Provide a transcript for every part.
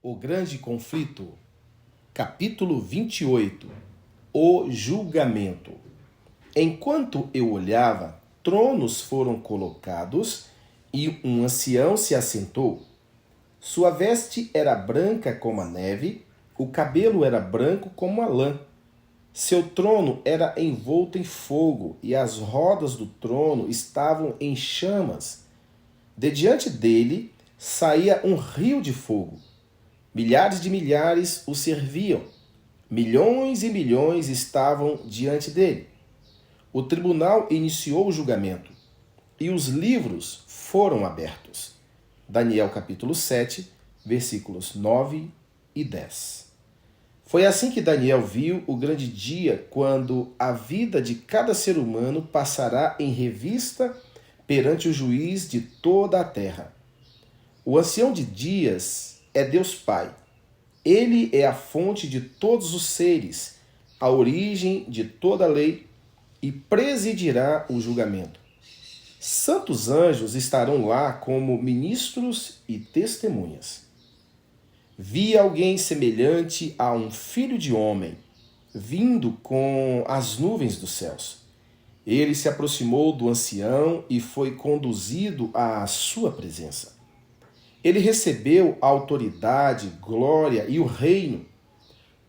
O Grande Conflito, capítulo 28. O Julgamento. Enquanto eu olhava, tronos foram colocados e um ancião se assentou. Sua veste era branca como a neve, o cabelo era branco como a lã. Seu trono era envolto em fogo e as rodas do trono estavam em chamas. De diante dele saía um rio de fogo. Milhares de milhares o serviam. Milhões e milhões estavam diante dele. O tribunal iniciou o julgamento e os livros foram abertos. Daniel capítulo 7, versículos 9 e 10. Foi assim que Daniel viu o grande dia, quando a vida de cada ser humano passará em revista perante o juiz de toda a terra. O ancião de dias é Deus Pai. Ele é a fonte de todos os seres, a origem de toda a lei, e presidirá o julgamento. Santos anjos estarão lá como ministros e testemunhas. Vi alguém semelhante a um filho de homem, vindo com as nuvens dos céus. Ele se aproximou do ancião e foi conduzido à sua presença. Ele recebeu a autoridade, glória e o reino.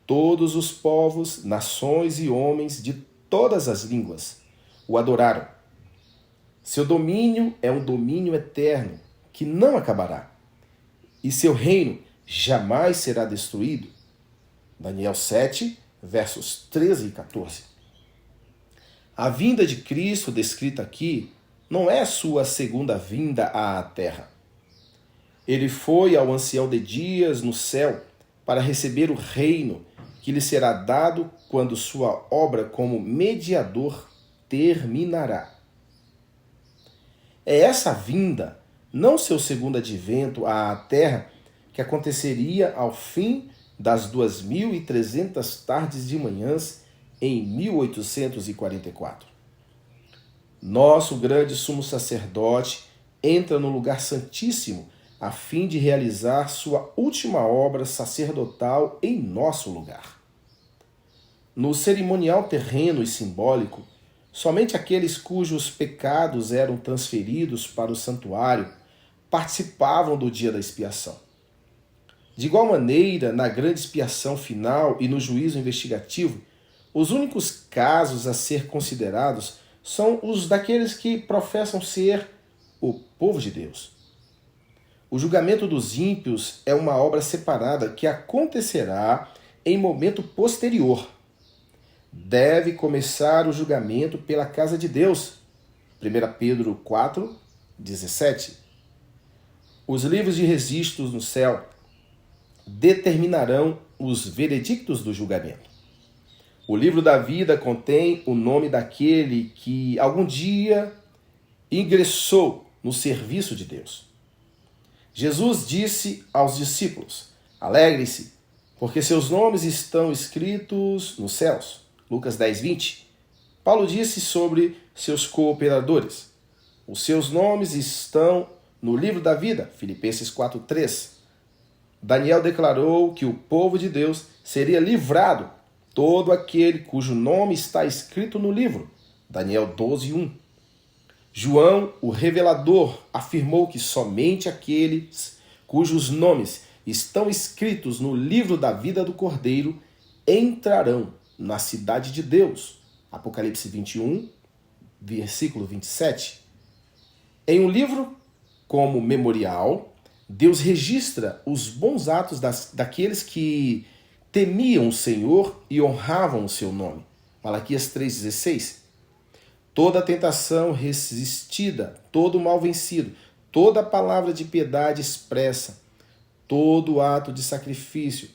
Todos os povos, nações e homens de todas as línguas o adoraram. Seu domínio é um domínio eterno, que não acabará, e seu reino jamais será destruído. Daniel 7, versos 13 e 14. A vinda de Cristo descrita aqui não é sua segunda vinda à terra. Ele foi ao ancião de dias no céu para receber o reino que lhe será dado quando sua obra como mediador terminará. É essa vinda, não seu segundo advento à terra, que aconteceria ao fim das 2.300 tardes de manhãs em 1844. Nosso grande sumo sacerdote entra no lugar santíssimo a fim de realizar sua última obra sacerdotal em nosso lugar. No cerimonial terreno e simbólico, somente aqueles cujos pecados eram transferidos para o santuário participavam do dia da expiação. De igual maneira, na grande expiação final e no juízo investigativo, os únicos casos a ser considerados são os daqueles que professam ser o povo de Deus. O julgamento dos ímpios é uma obra separada que acontecerá em momento posterior. Deve começar o julgamento pela casa de Deus. 1 Pedro 4, 17. Os livros de registros no céu determinarão os veredictos do julgamento. O livro da vida contém o nome daquele que algum dia ingressou no serviço de Deus. Jesus disse aos discípulos: alegrem-se, porque seus nomes estão escritos nos céus. Lucas 10, 20. Paulo disse sobre seus cooperadores: os seus nomes estão no livro da vida. Filipenses 4, 3. Daniel declarou que o povo de Deus seria livrado, todo aquele cujo nome está escrito no livro. Daniel 12, 1. João, o revelador, afirmou que somente aqueles cujos nomes estão escritos no livro da vida do Cordeiro entrarão na cidade de Deus. Apocalipse 21, versículo 27. Em um livro como memorial, Deus registra os bons atos daqueles que temiam o Senhor e honravam o seu nome. Malaquias 3,16. Toda tentação resistida, todo mal vencido, toda palavra de piedade expressa, todo ato de sacrifício,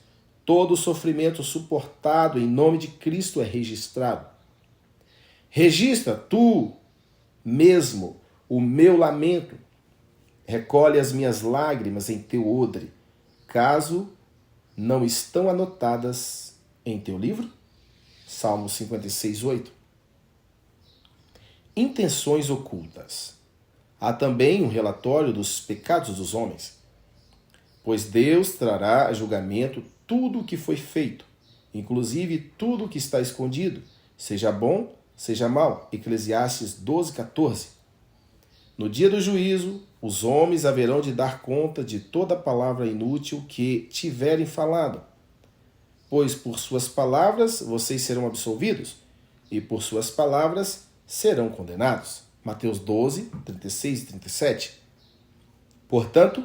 todo sofrimento suportado em nome de Cristo é registrado. Registra tu mesmo o meu lamento, recolhe as minhas lágrimas em teu odre, caso não estão anotadas em teu livro? Salmo 56, 8. Intenções ocultas. Há também um relatório dos pecados dos homens. pois Deus trará a julgamento tudo o que foi feito, inclusive tudo o que está escondido, seja bom, seja mal. Eclesiastes 12:14. No dia do juízo, os homens haverão de dar conta de toda palavra inútil que tiverem falado, pois por suas palavras vocês serão absolvidos, e por suas palavras serão condenados. Mateus 12, 36 e 37. Portanto,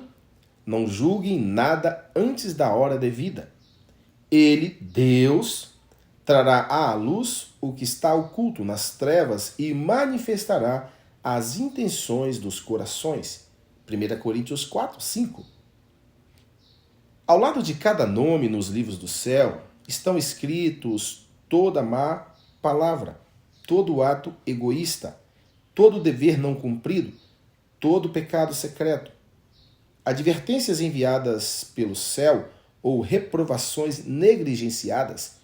não julguem nada antes da hora devida. Ele, Deus, trará à luz o que está oculto nas trevas e manifestará as intenções dos corações. 1 Coríntios 4, 5. Ao lado de cada nome nos livros do céu estão escritos toda má palavra, todo ato egoísta, todo dever não cumprido, todo pecado secreto. Advertências enviadas pelo céu ou reprovações negligenciadas,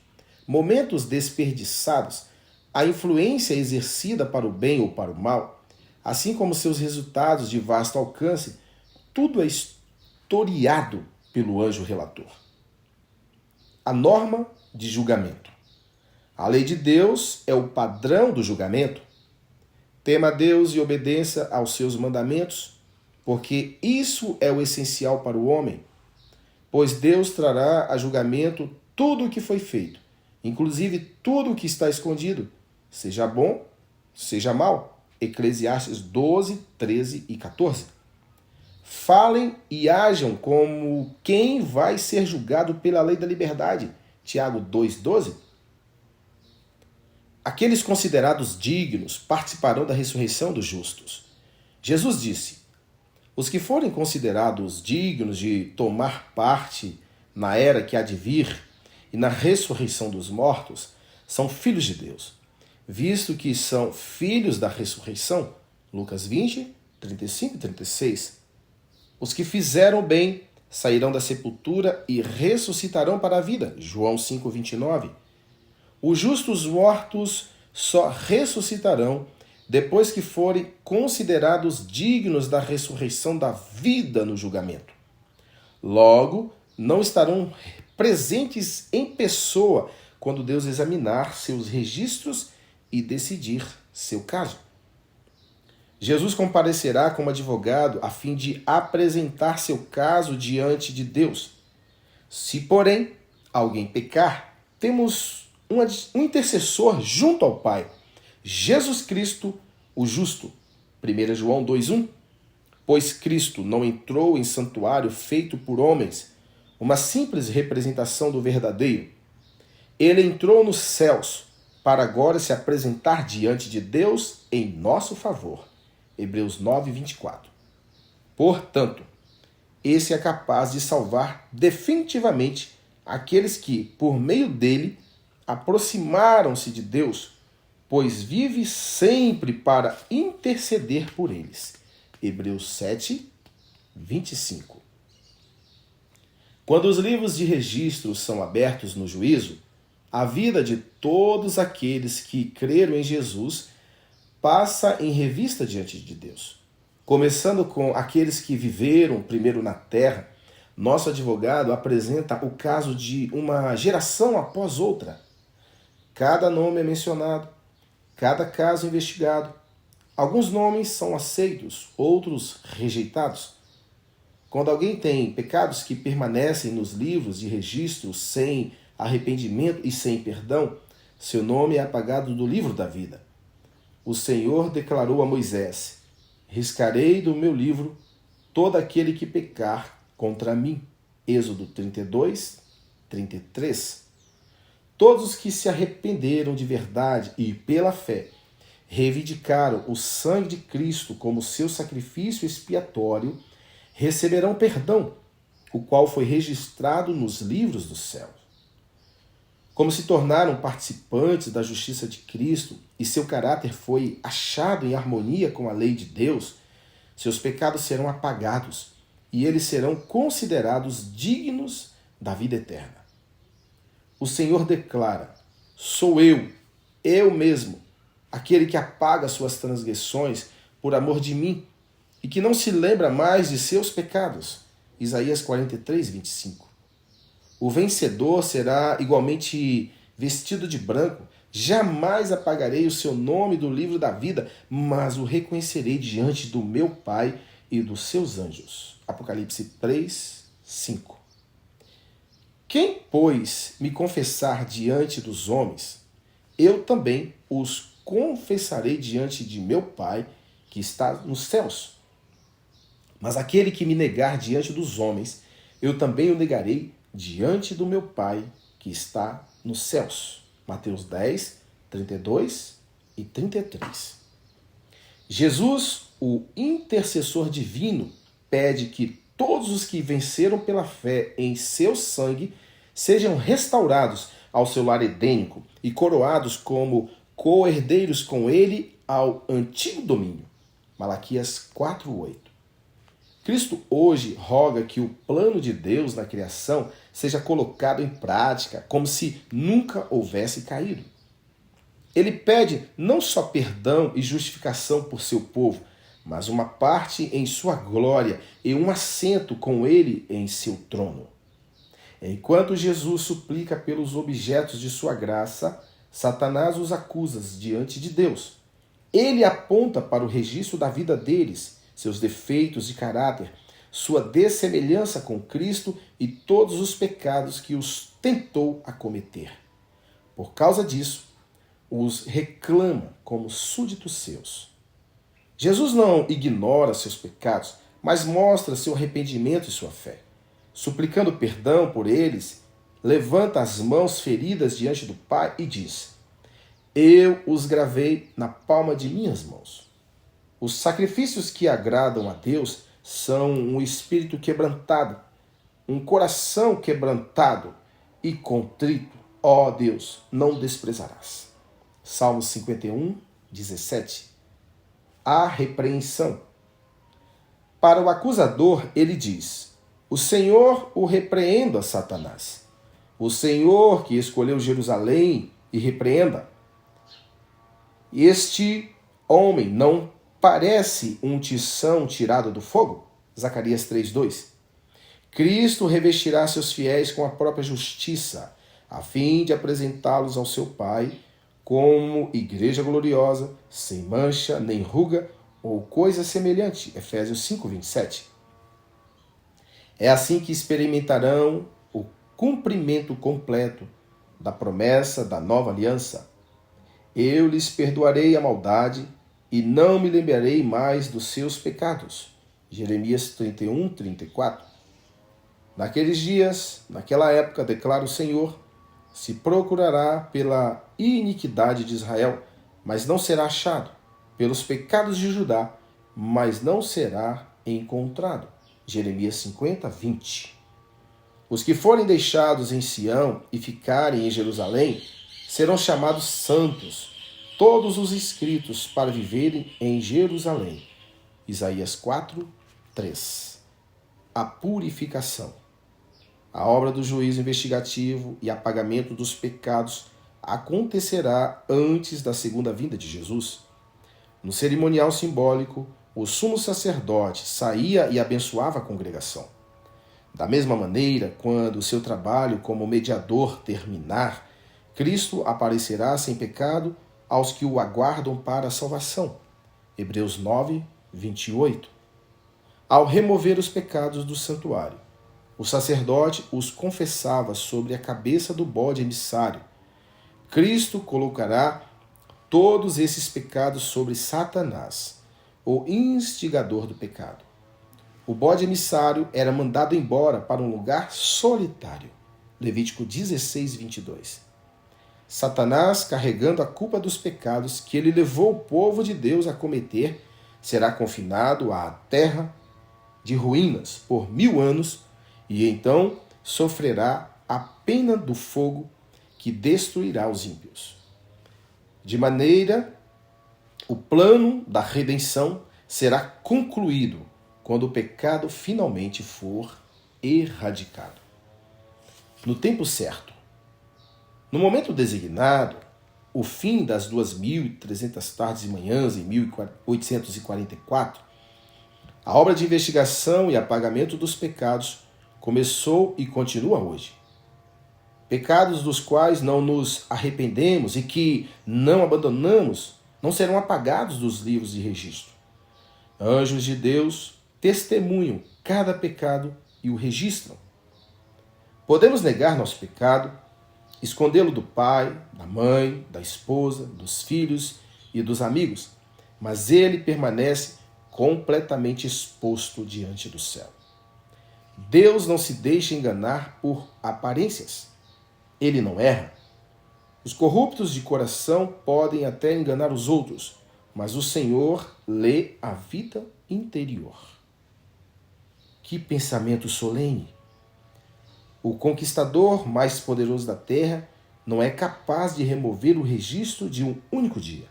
momentos desperdiçados, a influência exercida para o bem ou para o mal, assim como seus resultados de vasto alcance, tudo é historiado pelo anjo relator. A norma de julgamento. A lei de Deus é o padrão do julgamento. Tema a Deus e obedeça aos seus mandamentos, porque isso é o essencial para o homem. Pois Deus trará a julgamento tudo o que foi feito, inclusive tudo o que está escondido, seja bom, seja mal. Eclesiastes 12, 13 e 14. Falem e ajam como quem vai ser julgado pela lei da liberdade. Tiago 2,12. Aqueles considerados dignos participarão da ressurreição dos justos. Jesus disse: os que forem considerados dignos de tomar parte na era que há de vir e na ressurreição dos mortos são filhos de Deus, visto que são filhos da ressurreição. Lucas 20, 35 e 36. Os que fizeram bem sairão da sepultura e ressuscitarão para a vida. João 5, 29. Os justos mortos só ressuscitarão depois que forem considerados dignos da ressurreição da vida no julgamento. Logo, não estarão presentes em pessoa quando Deus examinar seus registros e decidir seu caso. Jesus comparecerá como advogado a fim de apresentar seu caso diante de Deus. Se, porém, alguém pecar, temos um intercessor junto ao Pai, Jesus Cristo, o justo. 1 João 2,1. Pois Cristo não entrou em santuário feito por homens, uma simples representação do verdadeiro. Ele entrou nos céus, para agora se apresentar diante de Deus em nosso favor. Hebreus 9, 24. Portanto, esse é capaz de salvar definitivamente aqueles que, por meio dele, aproximaram-se de Deus, pois vive sempre para interceder por eles. Hebreus 7, 25. Quando os livros de registro são abertos no juízo, a vida de todos aqueles que creram em Jesus passa em revista diante de Deus. Começando com aqueles que viveram primeiro na terra, nosso advogado apresenta o caso de uma geração após outra. Cada nome é mencionado, cada caso investigado. Alguns nomes são aceitos, outros rejeitados. Quando alguém tem pecados que permanecem nos livros de registro sem arrependimento e sem perdão, seu nome é apagado do livro da vida. O Senhor declarou a Moisés: riscarei do meu livro todo aquele que pecar contra mim. Êxodo 32, 33. Todos os que se arrependeram de verdade e pela fé reivindicaram o sangue de Cristo como seu sacrifício expiatório, receberão perdão, o qual foi registrado nos livros do céu. Como se tornaram participantes da justiça de Cristo e seu caráter foi achado em harmonia com a lei de Deus, seus pecados serão apagados e eles serão considerados dignos da vida eterna. O Senhor declara: sou eu mesmo, aquele que apaga suas transgressões por amor de mim e que não se lembra mais de seus pecados. Isaías 43, 25. O vencedor será igualmente vestido de branco. Jamais apagarei o seu nome do livro da vida, mas o reconhecerei diante do meu Pai e dos seus anjos. Apocalipse 3, 5. Quem, pois, me confessar diante dos homens, eu também os confessarei diante de meu Pai que está nos céus. Mas aquele que me negar diante dos homens, eu também o negarei diante do meu Pai que está nos céus. Mateus 10, 32 e 33. Jesus, o intercessor divino, pede que todos os que venceram pela fé em seu sangue sejam restaurados ao seu lar edênico e coroados como co-herdeiros com ele ao antigo domínio. Malaquias 4:8. Cristo hoje roga que o plano de Deus na criação seja colocado em prática, como se nunca houvesse caído. Ele pede não só perdão e justificação por seu povo, mas uma parte em sua glória e um assento com ele em seu trono. Enquanto Jesus suplica pelos objetos de sua graça, Satanás os acusa diante de Deus. Ele aponta para o registro da vida deles, seus defeitos de caráter, sua dessemelhança com Cristo e todos os pecados que os tentou a cometer. Por causa disso, os reclama como súditos seus. Jesus não ignora seus pecados, mas mostra seu arrependimento e sua fé. Suplicando perdão por eles, levanta as mãos feridas diante do Pai e diz: Eu os gravei na palma de minhas mãos. Os sacrifícios que agradam a Deus são um espírito quebrantado, um coração quebrantado e contrito. Ó Deus, não desprezarás. Salmos 51, 17. A repreensão. Para o acusador, ele diz: O Senhor o repreenda, Satanás. O Senhor que escolheu Jerusalém e repreenda. Este homem não parece um tição tirado do fogo? Zacarias 3:2. Cristo revestirá seus fiéis com a própria justiça, a fim de apresentá-los ao seu Pai como igreja gloriosa, sem mancha, nem ruga ou coisa semelhante. Efésios 5:27. É assim que experimentarão o cumprimento completo da promessa da nova aliança. Eu lhes perdoarei a maldade e não me lembrarei mais dos seus pecados. Jeremias 31, 34. Naqueles dias, naquela época, declara o Senhor, se procurará pela iniquidade de Israel, mas não será achado, pelos pecados de Judá, mas não será encontrado. Jeremias 50, 20. Os que forem deixados em Sião e ficarem em Jerusalém serão chamados santos, todos os inscritos para viverem em Jerusalém. Isaías 4, 3. A purificação. A obra do juízo investigativo e apagamento dos pecados acontecerá antes da segunda vinda de Jesus. No cerimonial simbólico, o sumo sacerdote saía e abençoava a congregação. Da mesma maneira, quando o seu trabalho como mediador terminar, Cristo aparecerá sem pecado aos que o aguardam para a salvação. Hebreus 9, 28. Ao remover os pecados do santuário, o sacerdote os confessava sobre a cabeça do bode emissário. Cristo colocará todos esses pecados sobre Satanás, o instigador do pecado. O bode emissário era mandado embora para um lugar solitário. Levítico 16, 22. Satanás, carregando a culpa dos pecados que ele levou o povo de Deus a cometer, será confinado à terra de ruínas por 1000 anos e então sofrerá a pena do fogo que destruirá os ímpios. De maneira, o plano da redenção será concluído quando o pecado finalmente for erradicado. No tempo certo. No momento designado, o fim das 2.300 tardes e manhãs em 1844, A obra de investigação e apagamento dos pecados começou e continua hoje. Pecados dos quais não nos arrependemos e que não abandonamos não serão apagados dos livros de registro. Anjos de Deus testemunham cada pecado e o registram. Podemos negar nosso pecado, escondê-lo do pai, da mãe, da esposa, dos filhos e dos amigos, mas ele permanece completamente exposto diante do céu. Deus não se deixa enganar por aparências. Ele não erra. Os corruptos de coração podem até enganar os outros, mas o Senhor lê a vida interior. Que pensamento solene! O conquistador mais poderoso da terra não é capaz de remover o registro de um único dia.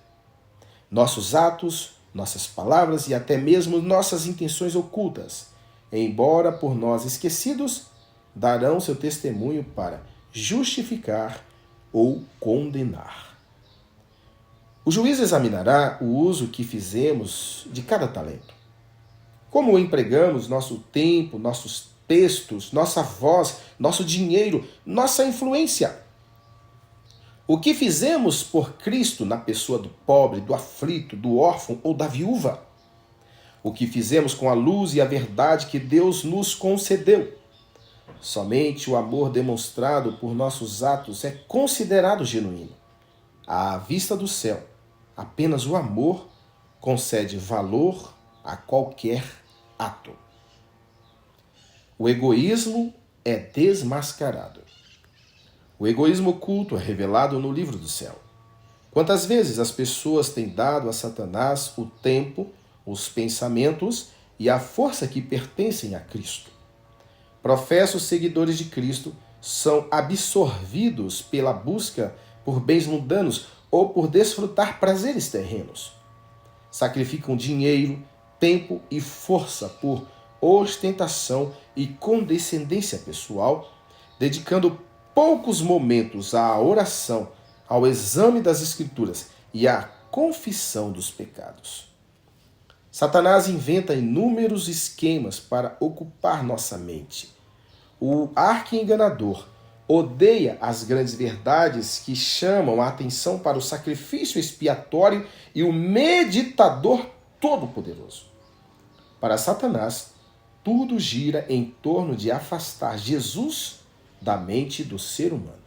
Nossos atos, nossas palavras e até mesmo nossas intenções ocultas, embora por nós esquecidos, darão seu testemunho para justificar ou condenar. O juiz examinará o uso que fizemos de cada talento. Como empregamos nosso tempo, nossos textos, nossa voz, nosso dinheiro, nossa influência. O que fizemos por Cristo na pessoa do pobre, do aflito, do órfão ou da viúva? O que fizemos com a luz e a verdade que Deus nos concedeu? Somente o amor demonstrado por nossos atos é considerado genuíno. À vista do céu, apenas o amor concede valor a qualquer ato. O egoísmo é desmascarado. O egoísmo oculto é revelado no livro do céu. Quantas vezes as pessoas têm dado a Satanás o tempo, os pensamentos e a força que pertencem a Cristo? Professos seguidores de Cristo são absorvidos pela busca por bens mundanos ou por desfrutar prazeres terrenos. Sacrificam dinheiro, tempo e força por ostentação e condescendência pessoal, dedicando poucos momentos à oração, ao exame das Escrituras e à confissão dos pecados. Satanás inventa inúmeros esquemas para ocupar nossa mente. O arqui-enganador odeia as grandes verdades que chamam a atenção para o sacrifício expiatório e o meditador todo-poderoso. Para Satanás, tudo gira em torno de afastar Jesus da mente do ser humano.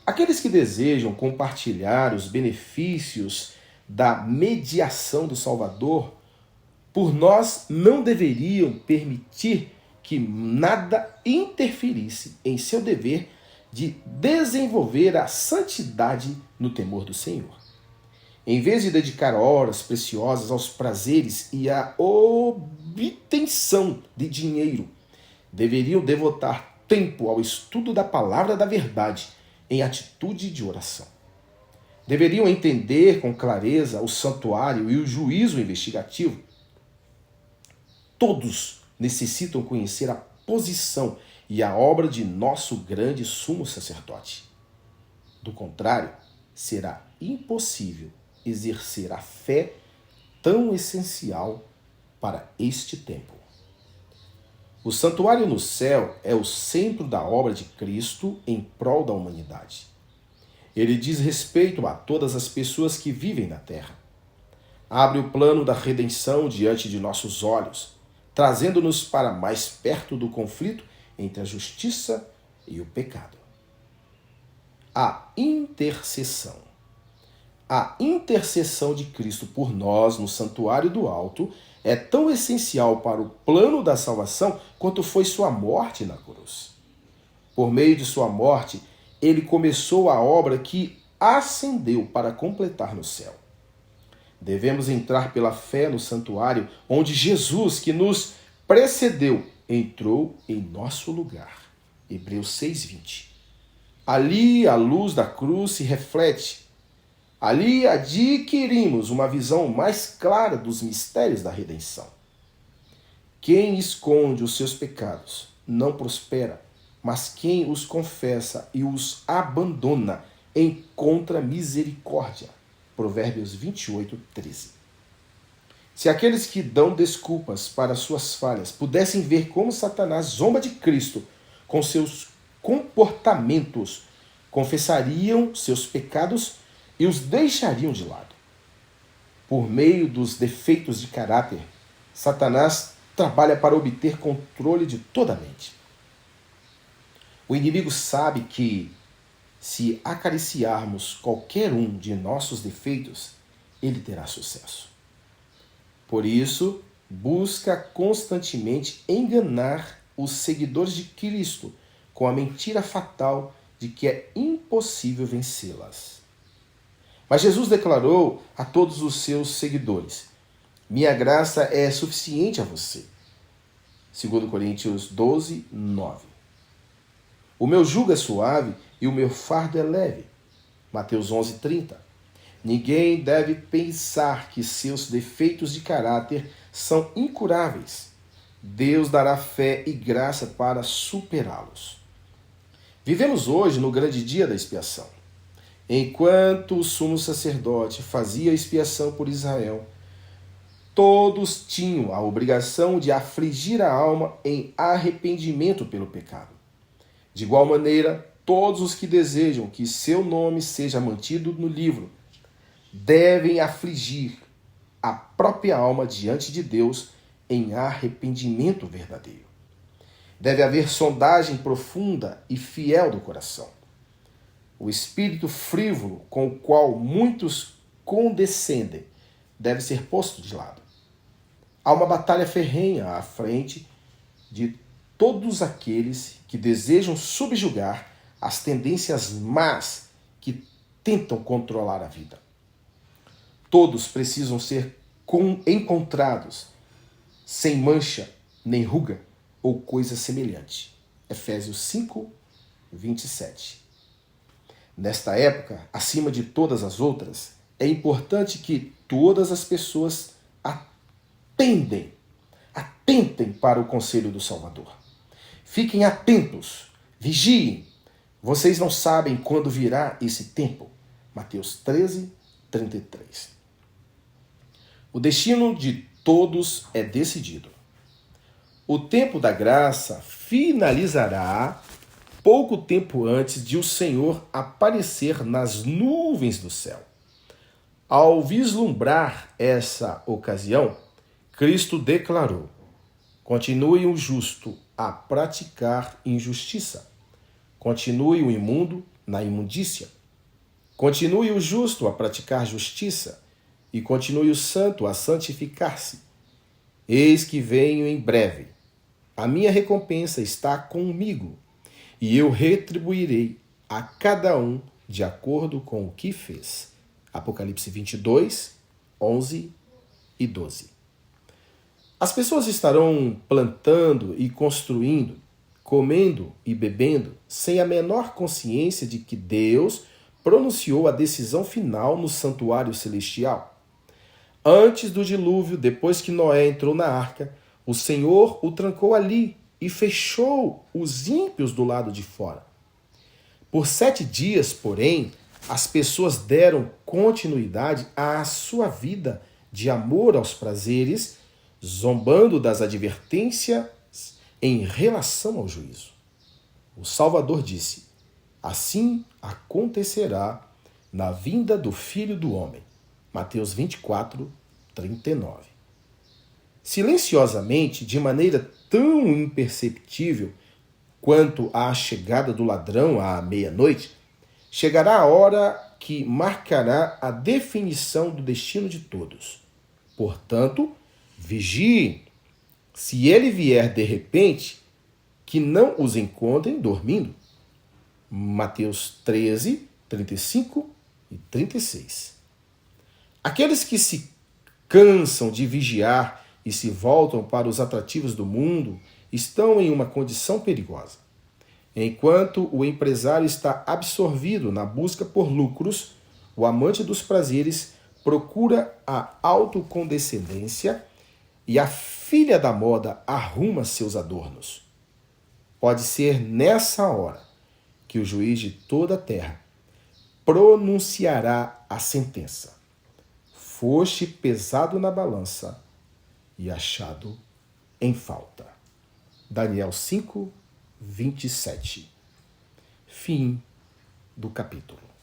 Aqueles que desejam compartilhar os benefícios da mediação do Salvador, por nós não deveriam permitir que nada interferisse em seu dever de desenvolver a santidade no temor do Senhor. Em vez de dedicar horas preciosas aos prazeres e à obtenção de dinheiro, deveriam devotar tempo ao estudo da palavra da verdade em atitude de oração. Deveriam entender com clareza o santuário e o juízo investigativo. Todos necessitam conhecer a posição e a obra de nosso grande sumo sacerdote. Do contrário, será impossível exercer a fé tão essencial para este tempo. O santuário no céu é o centro da obra de Cristo em prol da humanidade. Ele diz respeito a todas as pessoas que vivem na terra. Abre o plano da redenção diante de nossos olhos, trazendo-nos para mais perto do conflito entre a justiça e o pecado. A intercessão. A intercessão de Cristo por nós no santuário do alto é tão essencial para o plano da salvação quanto foi sua morte na cruz. Por meio de sua morte, ele começou a obra que ascendeu para completar no céu. Devemos entrar pela fé no santuário onde Jesus, que nos precedeu, entrou em nosso lugar. Hebreus 6:20. Ali a luz da cruz se reflete. Ali adquirimos uma visão mais clara dos mistérios da redenção. Quem esconde os seus pecados não prospera, mas quem os confessa e os abandona encontra misericórdia. Provérbios 28:13. Se aqueles que dão desculpas para suas falhas pudessem ver como Satanás zomba de Cristo com seus comportamentos, confessariam seus pecados e os deixariam de lado. Por meio dos defeitos de caráter, Satanás trabalha para obter controle de toda a mente. O inimigo sabe que, se acariciarmos qualquer um de nossos defeitos, ele terá sucesso. Por isso, busca constantemente enganar os seguidores de Cristo com a mentira fatal de que é impossível vencê-las. Mas Jesus declarou a todos os seus seguidores: minha graça é suficiente a você. 2 Coríntios 12, 9. O meu jugo é suave e o meu fardo é leve. Mateus 11, 30. Ninguém deve pensar que seus defeitos de caráter são incuráveis. Deus dará fé e graça para superá-los. Vivemos hoje no grande dia da expiação. Enquanto o sumo sacerdote fazia expiação por Israel, todos tinham a obrigação de afligir a alma em arrependimento pelo pecado. De igual maneira, todos os que desejam que seu nome seja mantido no livro devem afligir a própria alma diante de Deus em arrependimento verdadeiro. Deve haver sondagem profunda e fiel do coração. O espírito frívolo com o qual muitos condescendem deve ser posto de lado. Há uma batalha ferrenha à frente de todos aqueles que desejam subjugar as tendências más que tentam controlar a vida. Todos precisam ser encontrados sem mancha, nem ruga ou coisa semelhante. Efésios 5, 27. Nesta época, acima de todas as outras, é importante que todas as pessoas atentem para o conselho do Salvador. Fiquem atentos, vigiem. Vocês não sabem quando virá esse tempo. Mateus 13, 33. O destino de todos é decidido. O tempo da graça finalizará pouco tempo antes de o Senhor aparecer nas nuvens do céu. Ao vislumbrar essa ocasião, Cristo declarou: continue o justo a praticar injustiça. Continue o imundo na imundícia. Continue o justo a praticar justiça. E continue o santo a santificar-se. Eis que venho em breve. A minha recompensa está comigo, e eu retribuirei a cada um de acordo com o que fez. Apocalipse 22, 11 e 12. As pessoas estarão plantando e construindo, comendo e bebendo, sem a menor consciência de que Deus pronunciou a decisão final no santuário celestial. Antes do dilúvio, depois que Noé entrou na arca, o Senhor o trancou ali e fechou os ímpios do lado de fora. Por 7 dias, porém, as pessoas deram continuidade à sua vida de amor aos prazeres, zombando das advertências em relação ao juízo. O Salvador disse: assim acontecerá na vinda do Filho do Homem. Mateus 24, 39. Silenciosamente, de maneira tão imperceptível quanto a chegada do ladrão à meia-noite, chegará a hora que marcará a definição do destino de todos. Portanto, vigiem. Se ele vier de repente, que não os encontrem dormindo. Mateus 13, 35 e 36. Aqueles que se cansam de vigiar e se voltam para os atrativos do mundo estão em uma condição perigosa. Enquanto o empresário está absorvido na busca por lucros, o amante dos prazeres procura a autocondescendência e a filha da moda arruma seus adornos. Pode ser nessa hora que o juiz de toda a terra pronunciará a sentença. Foste pesado na balança e achado em falta. Daniel 5, 27. Fim do capítulo.